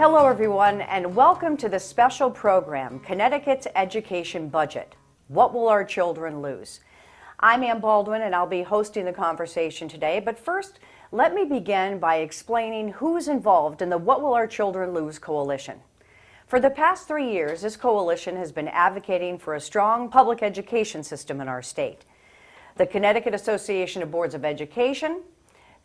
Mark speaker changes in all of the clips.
Speaker 1: Hello everyone, and welcome to the special program, Connecticut's Education Budget. What will our children lose? I'm Ann Baldwin and I'll be hosting the conversation today, but first, let me begin by explaining who's involved in the What Will Our Children Lose coalition. For the past 3 years, this coalition has been advocating for a strong public education system in our state. The Connecticut Association of Boards of Education,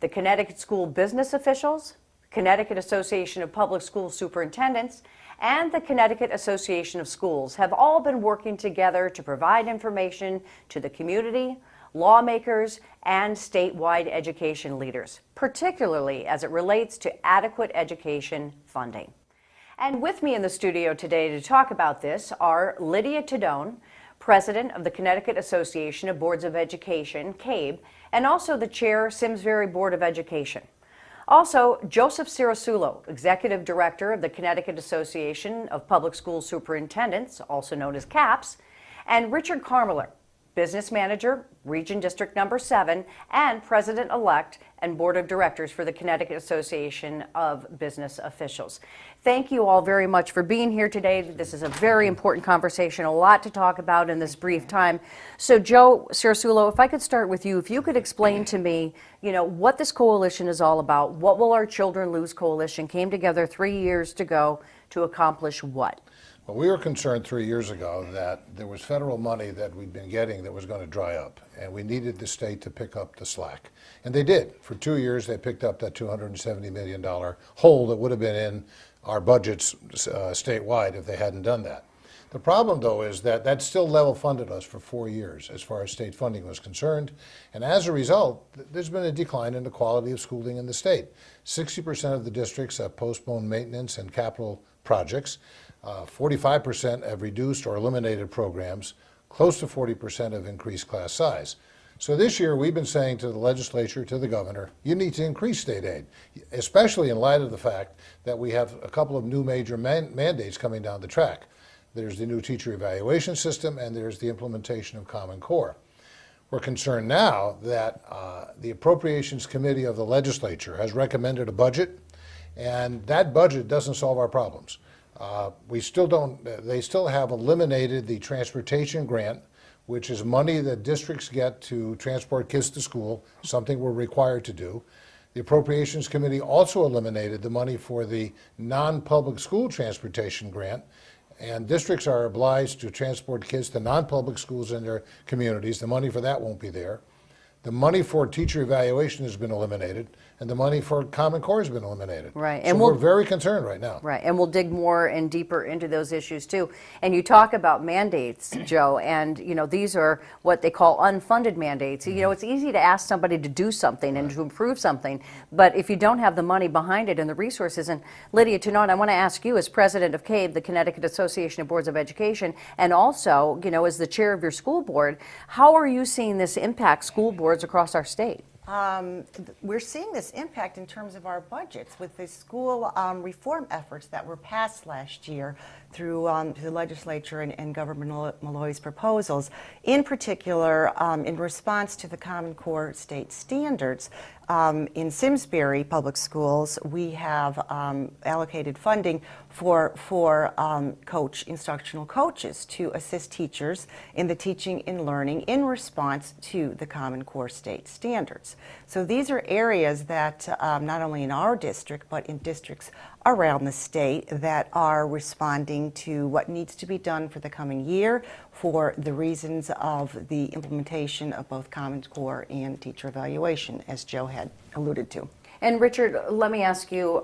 Speaker 1: the Connecticut School Business Officials, Connecticut Association of Public School Superintendents, and the Connecticut Association of Schools have all been working together to provide information to the community, lawmakers, and statewide education leaders, particularly as it relates to adequate education funding. And with me in the studio today to talk about this are Lydia Tedone, President of the Connecticut Association of Boards of Education, CABE, and also the Chair, Simsbury Board of Education. Also, Joseph Cirasuolo, Executive Director of the Connecticut Association of Public School Superintendents, also known as CAPS, and Richard Carmelich, Business Manager, Region District Number 7, and President-elect and Board of Directors for the Connecticut Association of Business Officials. Thank you all very much for being here today. This is a very important conversation, a lot to talk about in this brief time. So Joe Cirasuolo, if I could start with you, if you could explain to me, what this coalition is all about. What Will Our Children Lose coalition came together 3 years ago to accomplish what?
Speaker 2: Well, we were concerned 3 years ago that there was federal money that we'd been getting that was going to dry up, and we needed the state to pick up the slack. And they did. For 2 years, they picked up that $270 million hole that would have been in our budgets statewide if they hadn't done that. The problem, though, is that that still level funded us for 4 years as far as state funding was concerned. And as a result, there's been a decline in the quality of schooling in the state. 60% of the districts have postponed maintenance and capital projects. 45% have reduced or eliminated programs. Close to 40% have increased class size. So this year we've been saying to the legislature, to the governor, you need to increase state aid, especially in light of the fact that we have a couple of new major mandates coming down the track. There's the new teacher evaluation system and there's the implementation of Common Core. We're concerned now that the Appropriations Committee of the legislature has recommended a budget, and that budget doesn't solve our problems. They still have eliminated the transportation grant, which is money that districts get to transport kids to school, something we're required to do. The Appropriations Committee also eliminated the money for the non-public school transportation grant, and districts are obliged to transport kids to non-public schools in their communities. The money for that won't be there. The money for teacher evaluation has been eliminated, and the money for Common Core has been eliminated.
Speaker 1: Right,
Speaker 2: and so we're very concerned right now.
Speaker 1: Right, and we'll dig more and deeper into those issues too. And you talk about mandates, Joe, and these are what they call unfunded mandates. It's easy to ask somebody to do something and to improve something, but if you don't have the money behind it and the resources, and Lydia Tedone, I want to ask you as president of CABE, the Connecticut Association of Boards of Education, and also, as the chair of your school board, how are you seeing this impact school boards across our state?
Speaker 3: We're seeing this impact in terms of our budgets with the school reform efforts that were passed last year through the legislature and Governor Malloy's proposals. In particular, in response to the Common Core state standards, in Simsbury Public Schools, we have allocated funding for instructional coaches to assist teachers in the teaching and learning in response to the Common Core state standards. So these are areas that not only in our district, but in districts around the state that are responding to what needs to be done for the coming year for the reasons of the implementation of both Common Core and teacher evaluation, as Joe had alluded to.
Speaker 1: And Richard, let me ask you,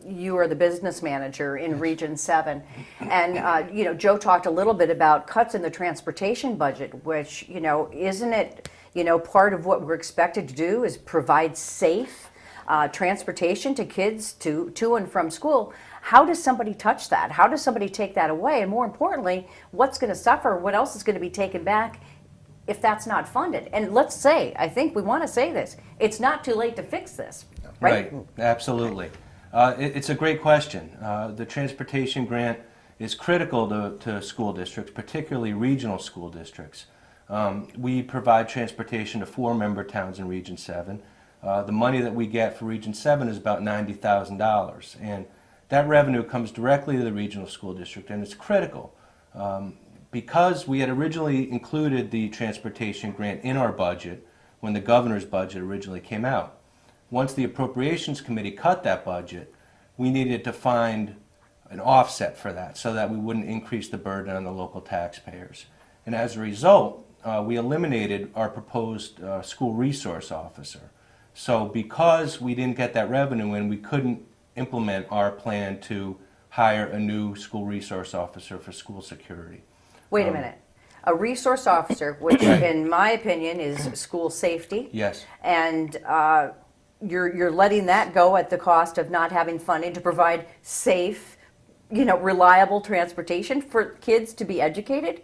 Speaker 1: you are the business manager in Region 7, and Joe talked a little bit about cuts in the transportation budget, which, isn't it, part of what we're expected to do is provide safe transportation to kids to and from school. How does somebody touch that? How does somebody take that away? And more importantly, what's going to suffer? What else is going to be taken back if that's not funded? And let's say, I think we want to say this, it's not too late to fix this, right?
Speaker 4: Right, absolutely. It's a great question. The transportation grant is critical to school districts, particularly regional school districts. We provide transportation to 4 member towns in Region 7. The money that we get for Region 7 is about $90,000. And that revenue comes directly to the regional school district, and it's critical. Because we had originally included the transportation grant in our budget when the governor's budget originally came out. Once the Appropriations Committee cut that budget, we needed to find an offset for that so that we wouldn't increase the burden on the local taxpayers. And as a result, we eliminated our proposed school resource officer. So because we didn't get that revenue in, we couldn't implement our plan to hire a new school resource officer for school security.
Speaker 1: Wait a minute. A resource officer, which in my opinion is school safety.
Speaker 4: Yes.
Speaker 1: And you're letting that go at the cost of not having funding to provide safe, reliable transportation for kids to be educated?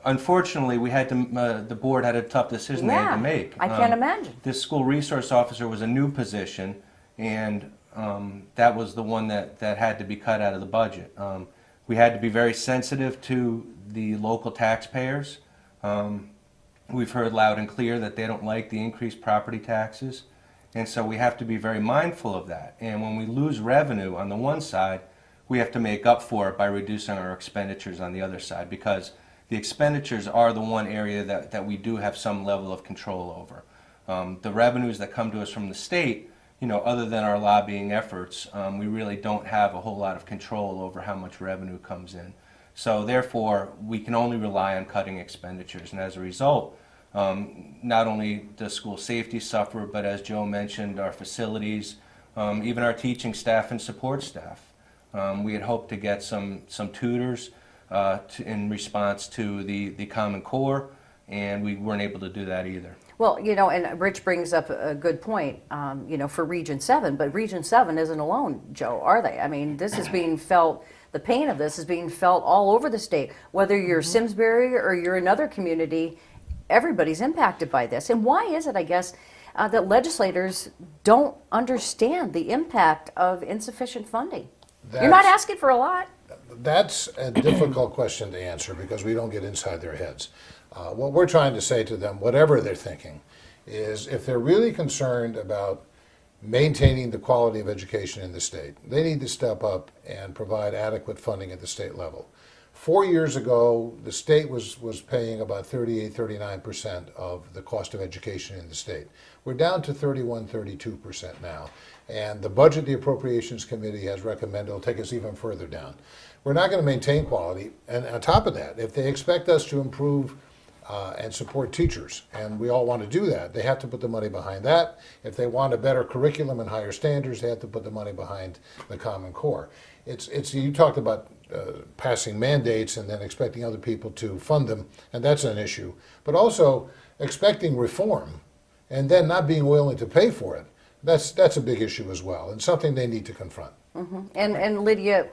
Speaker 4: Unfortunately, we had to. The board had a tough decision they had to make.
Speaker 1: I can't imagine.
Speaker 4: This school resource officer was a new position, and that was the one that had to be cut out of the budget. We had to be very sensitive to the local taxpayers. We've heard loud and clear that they don't like the increased property taxes, and so we have to be very mindful of that. And when we lose revenue on the one side, we have to make up for it by reducing our expenditures on the other side, because the expenditures are the one area that we do have some level of control over. The revenues that come to us from the state, other than our lobbying efforts, we really don't have a whole lot of control over how much revenue comes in. So therefore, we can only rely on cutting expenditures. And as a result, not only does school safety suffer, but as Joe mentioned, our facilities, even our teaching staff and support staff. We had hoped to get some tutors in response to the Common Core, and we weren't able to do that either.
Speaker 1: Well, and Rich brings up a good point, for Region 7, but Region 7 isn't alone, Joe, are they? I mean, this is being felt, the pain of this is being felt all over the state. Whether you're Simsbury or you're another community, everybody's impacted by this. And why is it, I guess, that legislators don't understand the impact of insufficient funding? You're not asking for a lot.
Speaker 2: That's a difficult question to answer because we don't get inside their heads. What we're trying to say to them, whatever they're thinking, is if they're really concerned about maintaining the quality of education in the state, they need to step up and provide adequate funding at the state level. 4 years ago, the state was paying about 38-39% of the cost of education in the state. We're down to 31-32% now. And the budget the Appropriations Committee has recommended will take us even further down. We're not going to maintain quality. And on top of that, if they expect us to improve and support teachers, and we all want to do that, they have to put the money behind that. If they want a better curriculum and higher standards, they have to put the money behind the Common Core. You talked about passing mandates and then expecting other people to fund them, and that's an issue. But also expecting reform and then not being willing to pay for it. That's a big issue as well, and something they need to confront.
Speaker 1: Mm-hmm. And Lydia,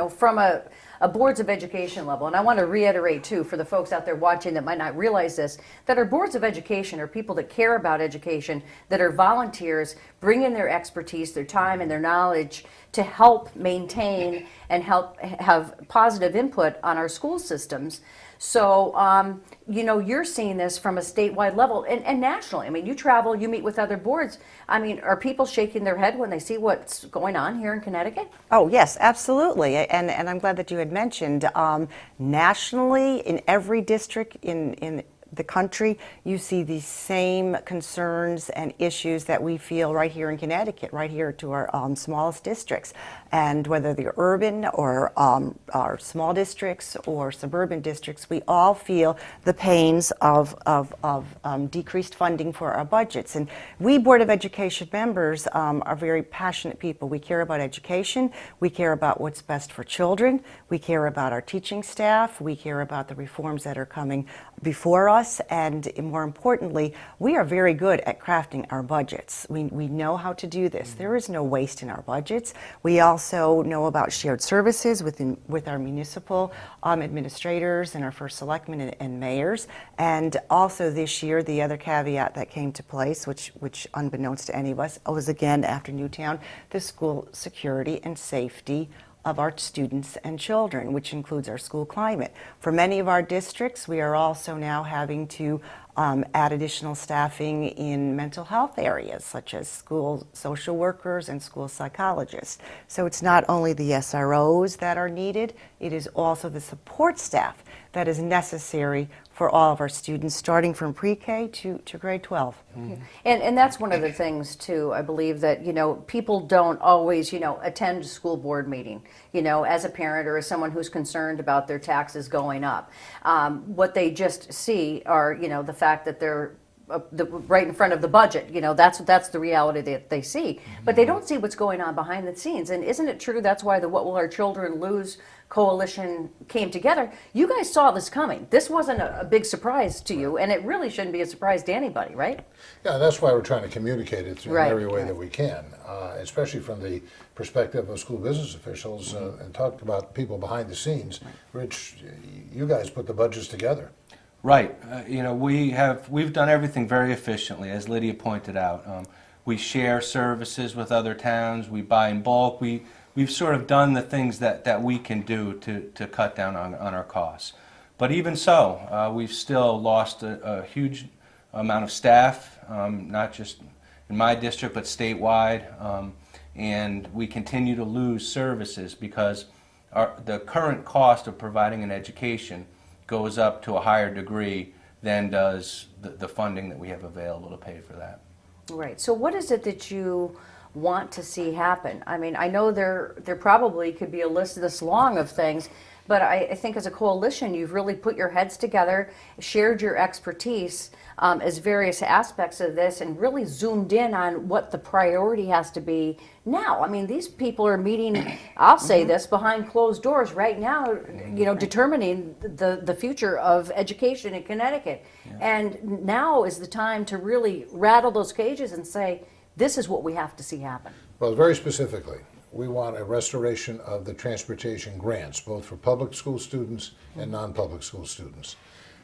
Speaker 1: from a boards of education level, and I want to reiterate too for the folks out there watching that might not realize this, that our boards of education are people that care about education, that are volunteers, bring in their expertise, their time, and their knowledge to help maintain and help have positive input on our school systems. So, you're seeing this from a statewide level and nationally. I mean, you travel, you meet with other boards. I mean, are people shaking their head when they see what's going on here in Connecticut?
Speaker 3: Oh, yes, absolutely. And I'm glad that you had mentioned nationally, in every district in the country, you see the same concerns and issues that we feel right here in Connecticut, right here to our smallest districts. And whether they're urban or our small districts or suburban districts, we all feel the pains of decreased funding for our budgets. And we Board of Education members are very passionate people. We care about education. We care about what's best for children. We care about our teaching staff. We care about the reforms that are coming before us. And more importantly, we are very good at crafting our budgets. We know how to do this. There is no waste in our budgets. We also know about shared services with our municipal administrators and our first selectmen and mayors. And also this year, the other caveat that came to place, which unbeknownst to any of us, was again after Newtown, the school security and safety of our students and children, which includes our school climate. For many of our districts, we are also now having to add additional staffing in mental health areas such as school social workers and school psychologists. So it's not only the SROs that are needed, it is also the support staff that is necessary for all of our students, starting from pre-K to grade 12.
Speaker 1: And that's one of the things too, I believe, that, you know, people don't always, you know, attend a school board meeting, you know, as a parent or as someone who's concerned about their taxes going up. What they just see are, you know, the fact that they're right in front of the budget, you know, that's the reality that they see. But they don't see what's going on behind the scenes. And isn't it true that's why the What Will Our Children Lose coalition came together? You guys saw this coming. This wasn't a big surprise to you, and it really shouldn't be a surprise to anybody, right?
Speaker 2: Yeah, that's why we're trying to communicate it through
Speaker 1: Right.
Speaker 2: every way that we can, especially from the perspective of school business officials, and talk about people behind the scenes. Rich, you guys put the budgets together.
Speaker 4: Right. You know, we've done everything very efficiently, as Lydia pointed out. We share services with other towns. We buy in bulk. We've sort of done the things that we can do to cut down on our costs. But even so, we've still lost a huge amount of staff, not just in my district, but statewide. And we continue to lose services because the current cost of providing an education goes up to a higher degree than does the funding that we have available to pay for that.
Speaker 1: Right. So what is it that you want to see happen? I mean, I know there probably could be a list this long of things, but I think as a coalition, you've really put your heads together, shared your expertise as various aspects of this, and really zoomed in on what the priority has to be now. I mean, these people are meeting, I'll say this, behind closed doors right now, you know, determining the future of education in Connecticut. And now is the time to really rattle those cages and say, this is what we have to see happen.
Speaker 2: Well, very specifically, we want a restoration of the transportation grants, both for public school students and non-public school students.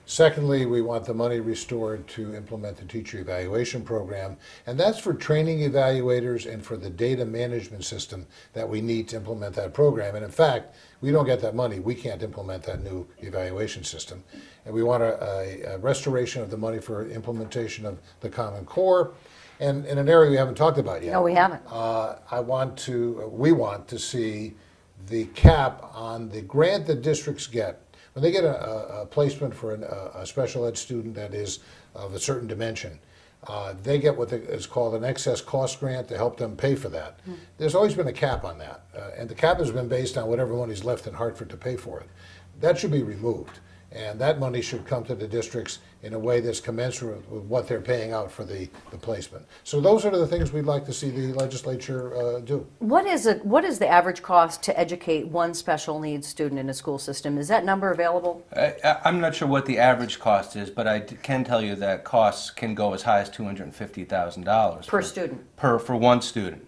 Speaker 2: Secondly, we want the money restored to implement the teacher evaluation program, and that's for training evaluators and for the data management system that we need to implement that program. And in fact, we don't get that money, we can't implement that new evaluation system. And we want a restoration of the money for implementation of the Common Core. And in an area we haven't talked about yet.
Speaker 1: No, we haven't.
Speaker 2: We want to see the cap on the grant that districts get. When they get a placement for a special ed student that is of a certain dimension, they get what is called an excess cost grant to help them pay for that. There's always been a cap on that, and the cap has been based on whatever money's left in Hartford to pay for it. That should be removed, and that money should come to the districts in a way that's commensurate with what they're paying out for the placement. So those are the things we'd like to see the legislature do.
Speaker 1: What is the average cost to educate one special needs student in a school system? Is that number available?
Speaker 4: I'm not sure what the average cost is, but I can tell you that costs can go as high as $250,000
Speaker 1: Per student?
Speaker 4: For one student.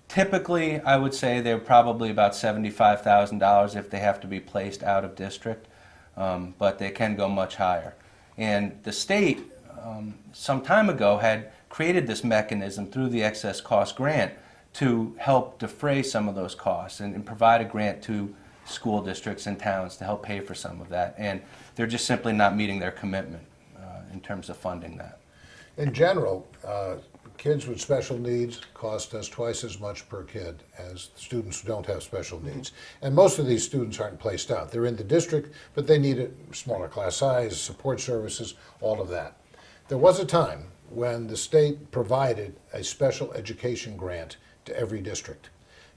Speaker 4: Typically, I would say they're probably about $75,000 if they have to be placed out of district, but they can go much higher. And the state, some time ago, had created this mechanism through the excess cost grant to help defray some of those costs and provide a grant to school districts and towns to help pay for some of that. And they're just simply not meeting their commitment in terms of funding that.
Speaker 2: In general, kids with special needs cost us twice as much per kid as students who don't have special needs. And most of these students aren't placed out. They're in the district, but they need a smaller class size, support services, all of that. There was a time when the state provided a special education grant to every district.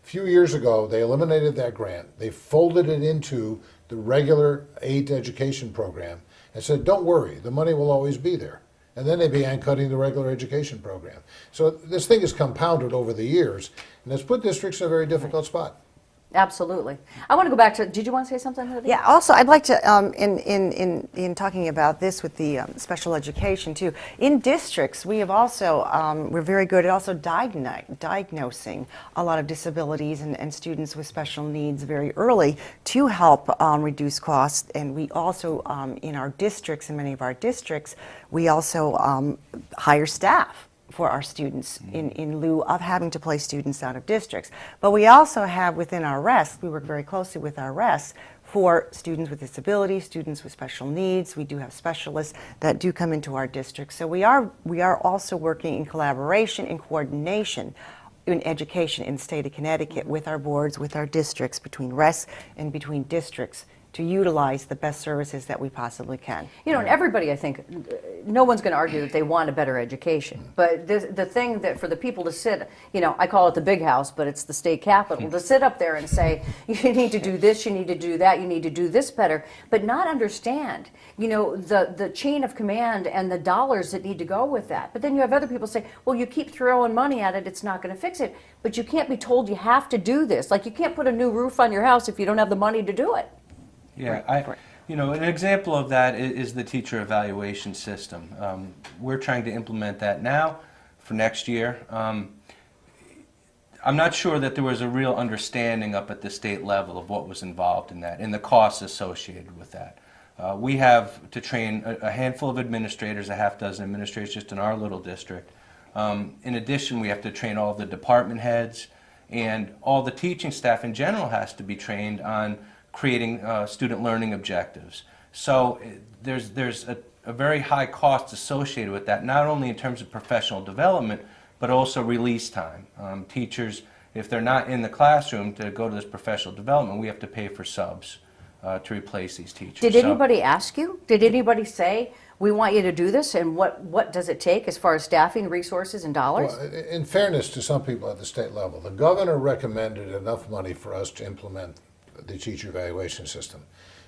Speaker 2: A few years ago, they eliminated that grant. They folded it into the regular aid to education program and said, don't worry, the money will always be there. And then they began cutting the regular education program. So this thing has compounded over the years, and it's put districts in a very difficult spot.
Speaker 1: Absolutely. I want to go back to, did you want to say something, Lydia?
Speaker 3: Yeah, also I'd like to, in talking about this with the special education too, in districts we have also, we're very good at also diagnosing a lot of disabilities and students with special needs very early to help reduce costs. And we also, in our districts, in many of our districts, we also hire staff for our students in lieu of having to place students out of districts. But we also have within our RES, we work very closely with our RES for students with disabilities, students with special needs. We do have specialists that do come into our district. So we are also working in collaboration and coordination in education in the state of Connecticut with our boards, with our districts, between RES and between districts, to utilize the best services that we possibly can.
Speaker 1: You know, and everybody, I think, no one's going to argue that they want a better education. But the thing that for the people to sit, you know, I call it the big house, but it's the state capitol, to sit up there and say, you need to do this, you need to do that, you need to do this better, but not understand, you know, the chain of command and the dollars that need to go with that. But then you have other people say, well, you keep throwing money at it, it's not going to fix it. But you can't be told you have to do this. Like, you can't put a new roof on your house if you don't have the money to do it.
Speaker 4: Yeah, you know, an example of that is the teacher evaluation system. We're trying to implement that now for next year. I'm not sure that there was a real understanding up at the state level of what was involved in that and the costs associated with that. We have to train a handful of administrators, a half dozen administrators just in our little district. In addition, we have to train all of the department heads, and all the teaching staff in general has to be trained on creating student learning objectives. So there's a very high cost associated with that, not only in terms of professional development, but also release time. Teachers, if they're not in the classroom to go to this professional development, we have to pay for subs to replace these teachers.
Speaker 1: Did anybody ask you? Did anybody say, we want you to do this, and what does it take as far as staffing, resources, and dollars?
Speaker 2: Well, in fairness to some people at the state level, the governor recommended enough money for us to implement the teacher evaluation system.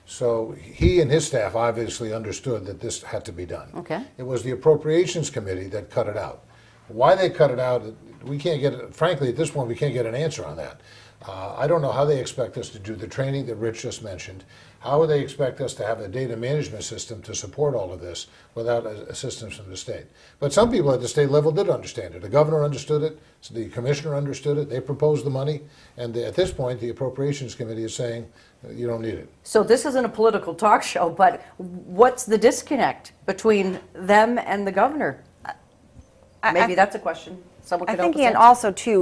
Speaker 2: So he and his staff obviously understood that this had to be done.
Speaker 1: Okay.
Speaker 2: It was the Appropriations Committee that cut it out. Why they cut it out, we can't get, frankly, at this point, we can't get an answer on that. I don't know how they expect us to do the training that Rich just mentioned. How would they expect us to have a data management system to support all of this without assistance from the state? But some people at the state level did understand it. The governor understood it, so the commissioner understood it, they proposed the money, and at this point, the Appropriations Committee is saying, you don't need it.
Speaker 1: So this isn't a political talk show, but what's the disconnect between them and the governor? Maybe that's a question someone
Speaker 3: I
Speaker 1: could
Speaker 3: think,
Speaker 1: help us
Speaker 3: and
Speaker 1: answer.
Speaker 3: also too,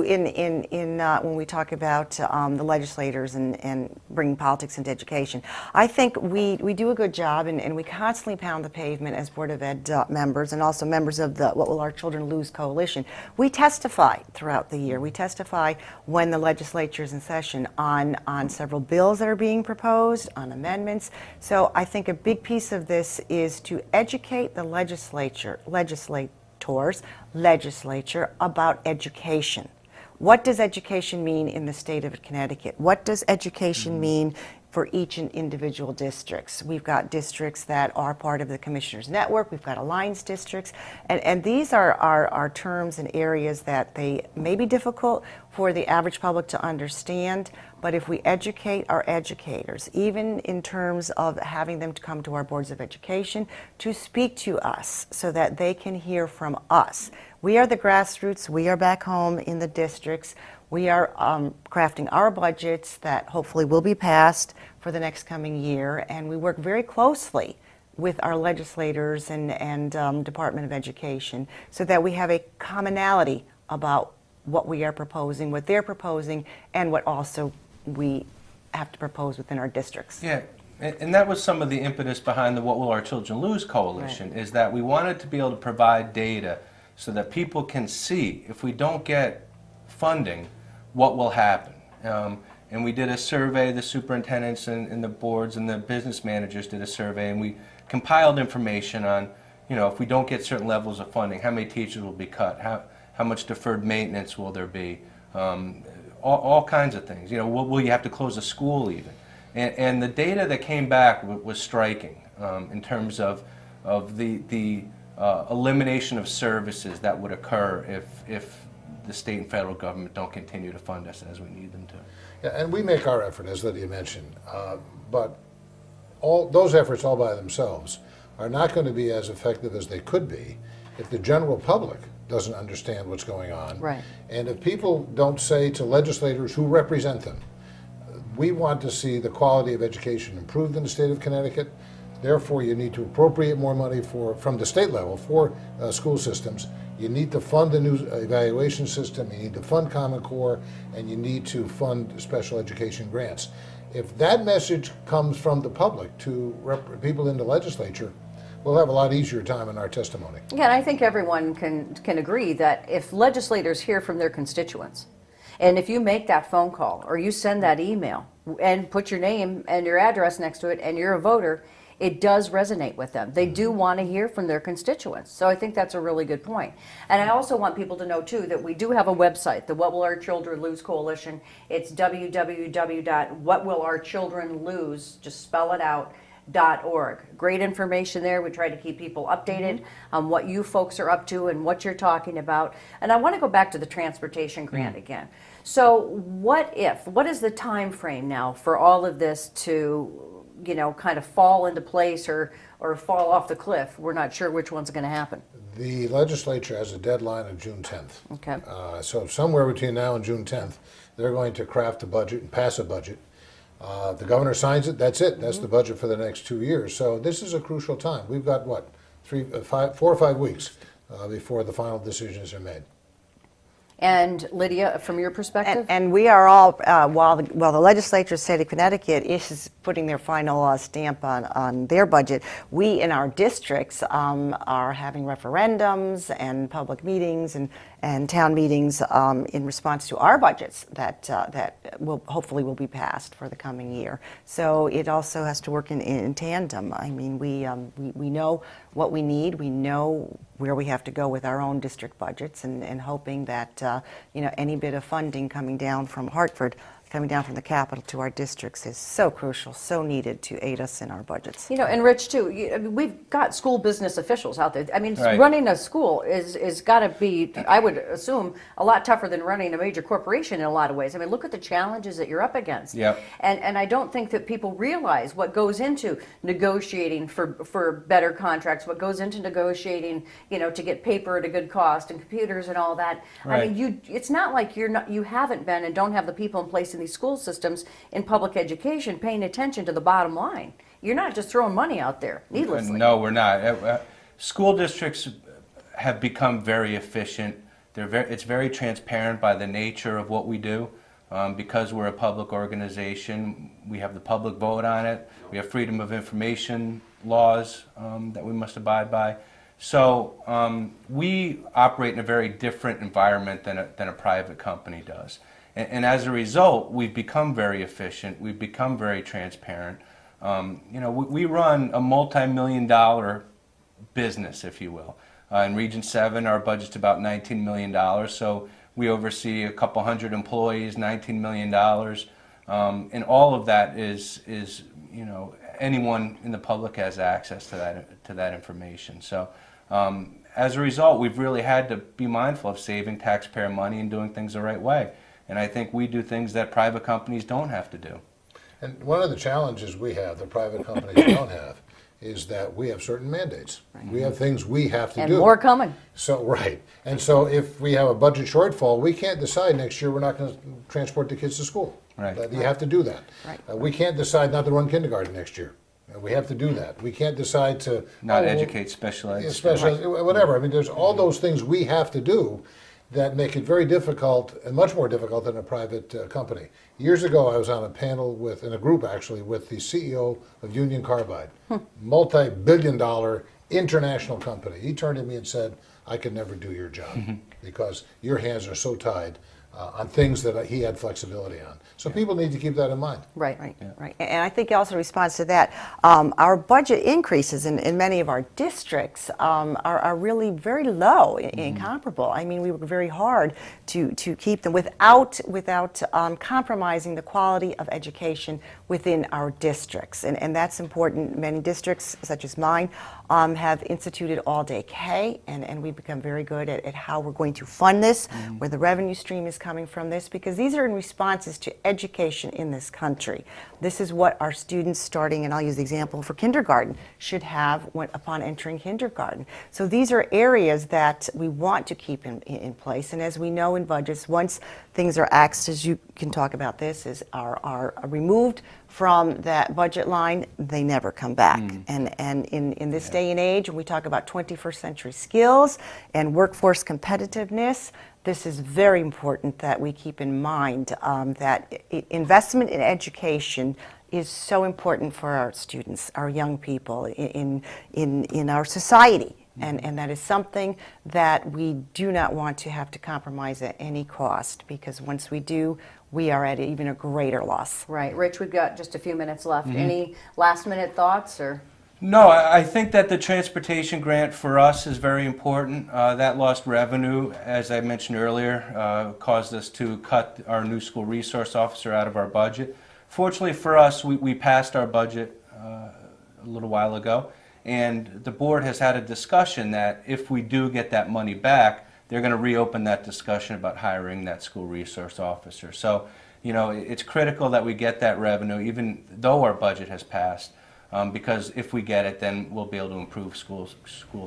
Speaker 3: when we talk about the legislators and bringing politics into education, I think we do a good job, and we constantly pound the pavement as Board of Ed members and also members of the What Will Our Children Lose coalition. We testify throughout the year. We testify when the legislature is in session on several bills that are being proposed, on amendments. So I think a big piece of this is to educate the legislature about education. What does education mean in the state of Connecticut? What does education mean for each individual districts? We've got districts that are part of the Commissioners Network, we've got alliance districts, and these are terms and areas that they may be difficult for the average public to understand, but if we educate our educators, even in terms of having them to come to our boards of education to speak to us so that they can hear from us. We are the grassroots, we are back home in the districts, we are crafting our budgets that hopefully will be passed for the next coming year, and we work very closely with our legislators and Department of Education so that we have a commonality about what we are proposing, what they're proposing, and what also we have to propose within our districts.
Speaker 4: Yeah, and that was some of the impetus behind the What Will Our Children Lose coalition, is that we wanted to be able to provide data so that people can see if we don't get funding, what will happen. And we did a survey, the superintendents and the boards and the business managers did a survey, and we compiled information on, you know, if we don't get certain levels of funding, how many teachers will be cut, how much deferred maintenance will there be, all kinds of things. You know, will you have to close a school even? And the data that came back was striking in terms of the elimination of services that would occur if the state and federal government don't continue to fund us as we need them to.
Speaker 2: Yeah, and we make our effort, as Lydia mentioned, but all those efforts all by themselves are not going to be as effective as they could be if the general public doesn't understand what's going on.
Speaker 1: Right.
Speaker 2: And if people don't say to legislators who represent them, we want to see the quality of education improved in the state of Connecticut, therefore you need to appropriate more money from the state level for school systems. You need to fund the new evaluation system, you need to fund Common Core, and you need to fund special education grants. If that message comes from the public to people in the legislature, we'll have a lot easier time in our testimony.
Speaker 1: Yeah, and I think everyone can agree that if legislators hear from their constituents, and if you make that phone call or you send that email and put your name and your address next to it and you're a voter, it does resonate with them. They do want to hear from their constituents. So I think that's a really good point. And I also want people to know, too, that we do have a website, the What Will Our Children Lose Coalition. It's www.whatwillourchildrenlose, just spell it out, .org. Great information there. We try to keep people updated on what you folks are up to and what you're talking about. And I want to go back to the transportation grant again. So what is the time frame now for all of this to kind of fall into place or fall off the cliff? We're not sure which one's going to happen.
Speaker 2: The legislature has a deadline of June 10th.
Speaker 1: Okay.
Speaker 2: So somewhere between now and June 10th, they're going to craft a budget and pass a budget. The governor signs it, that's it. That's the budget for the next 2 years. So this is a crucial time. We've got, 4 or 5 weeks before the final decisions are made.
Speaker 1: And Lydia, from your perspective?
Speaker 3: And we are all, while the legislature of the state of Connecticut is putting their final stamp on their budget, we in our districts are having referendums and public meetings and town meetings in response to our budgets that will hopefully will be passed for the coming year. So it also has to work in tandem. I mean, we know what we need. We know where we have to go with our own district budgets, and hoping that any bit of funding coming down from Hartford, coming down from the capital to our districts is so crucial, so needed to aid us in our budgets.
Speaker 1: And Rich, too, we've got school business officials out there. I mean,
Speaker 4: Right.
Speaker 1: running a school is got to be, I would assume, a lot tougher than running a major corporation in a lot of ways. I mean, look at the challenges that you're up against.
Speaker 4: Yep.
Speaker 1: And I don't think that people realize what goes into negotiating for better contracts, what goes into negotiating, to get paper at a good cost and computers and all that.
Speaker 4: Right.
Speaker 1: I mean, it's not like you haven't been and don't have the people in place in these school systems in public education paying attention to the bottom line. You're not just throwing money out there needlessly.
Speaker 4: No, we're not. School districts have become very efficient. It's very transparent by the nature of what we do. Because we're a public organization, we have the public vote on it. We have freedom of information laws that we must abide by. So we operate in a very different environment than a private company does. And as a result, we've become very efficient. We've become very transparent. We run a multi-million-dollar business, if you will. In Region 7, our budget's about $19 million. So we oversee a couple hundred employees, $19 million. And all of that is anyone in the public has access to that information. So as a result, we've really had to be mindful of saving taxpayer money and doing things the right way. And I think we do things that private companies don't have to do.
Speaker 2: And one of the challenges we have, that private companies don't have, is that we have certain mandates. Right. We have things we have to do.
Speaker 1: And more coming.
Speaker 2: So, right. And so if we have a budget shortfall, we can't decide next year we're not going to transport the kids to school.
Speaker 4: Right.
Speaker 2: You have to do that.
Speaker 3: Right.
Speaker 2: We can't decide not to run kindergarten next year. We have to do that. We can't decide to
Speaker 4: Not educate special ed.
Speaker 2: Whatever. I mean, there's all those things we have to do that make it very difficult, and much more difficult than a private company. Years ago, I was on a panel in a group actually, with the CEO of Union Carbide, multi-billion-dollar international company. He turned to me and said, "I could never do your job because your hands are so tied on things that he had flexibility on." So people need to keep that in mind.
Speaker 1: Right.
Speaker 3: Right. And I think also in response to that, our budget increases in many of our districts are really very low and incomparable. I mean, we work very hard to keep them without compromising the quality of education within our districts. And that's important. Many districts, such as mine, have instituted all-day K, and we've become very good at how we're going to fund this, where the revenue stream is coming from this, because these are in responses to education in this country. This is what our students starting, and I'll use the example for kindergarten, should have upon entering kindergarten. So these are areas that we want to keep in place, and as we know in budgets, once things are axed, as you can talk about this, are removed from that budget line, they never come back. And in this day and age, when we talk about 21st century skills and workforce competitiveness, this is very important that we keep in mind that investment in education is so important for our students, our young people in our society. And that is something that we do not want to have to compromise at any cost, because once we do, we are at even a greater loss.
Speaker 1: Right. Rich, we've got just a few minutes left. Any last minute thoughts or?
Speaker 4: No, I think that the transportation grant for us is very important. That lost revenue, as I mentioned earlier, caused us to cut our new school resource officer out of our budget. Fortunately for us, we passed our budget a little while ago, and the board has had a discussion that if we do get that money back, they're going to reopen that discussion about hiring that school resource officer. So, you know, it's critical that we get that revenue, even though our budget has passed. Because if we get it, then we'll be able to improve school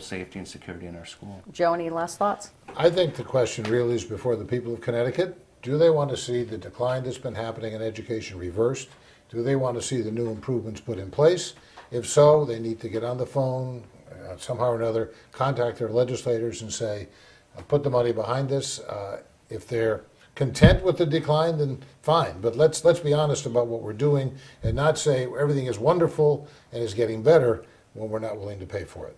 Speaker 4: safety and security in our school.
Speaker 1: Joe, any last thoughts?
Speaker 2: I think the question really is before the people of Connecticut. Do they want to see the decline that's been happening in education reversed? Do they want to see the new improvements put in place? If so, they need to get on the phone, somehow or another, contact their legislators and say, put the money behind this. If they're content with the decline, then fine. But let's be honest about what we're doing and not say everything is wonderful and is getting better when we're not willing to pay for it.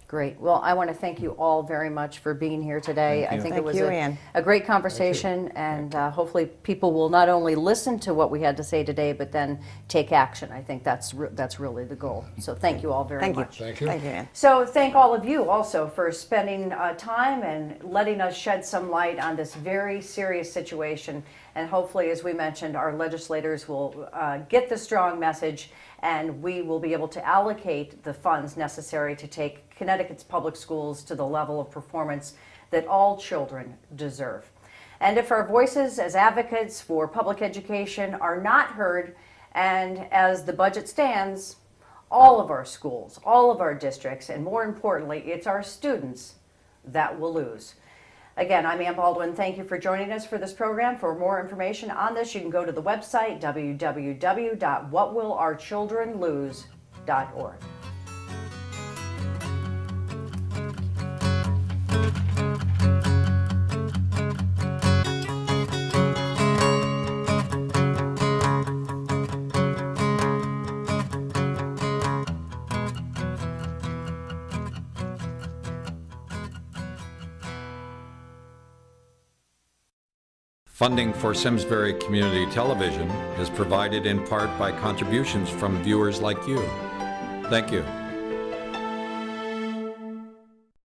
Speaker 1: Great. Well, I want to thank you all very much for being here today.
Speaker 4: Thank you.
Speaker 1: I think
Speaker 3: Thank
Speaker 1: it was
Speaker 3: you, Ann.
Speaker 1: a great conversation, and hopefully people will not only listen to what we had to say today, but then take action. I think that's really the goal. So thank you all very
Speaker 3: Thank you.
Speaker 1: much.
Speaker 2: Thank you.
Speaker 3: Thank you, Ann.
Speaker 1: So thank all of you also for spending time and letting us shed some light on this very serious situation. And hopefully, as we mentioned, our legislators will get the strong message, and we will be able to allocate the funds necessary to take Connecticut's public schools to the level of performance that all children deserve. And if our voices as advocates for public education are not heard, and as the budget stands, all of our schools, all of our districts, and more importantly, it's our students that will lose. Again, I'm Ann Baldwin. Thank you for joining us for this program. For more information on this, you can go to the website www.whatwillourchildrenlose.org.
Speaker 5: Funding for Simsbury Community Television is provided in part by contributions from viewers like you. Thank you.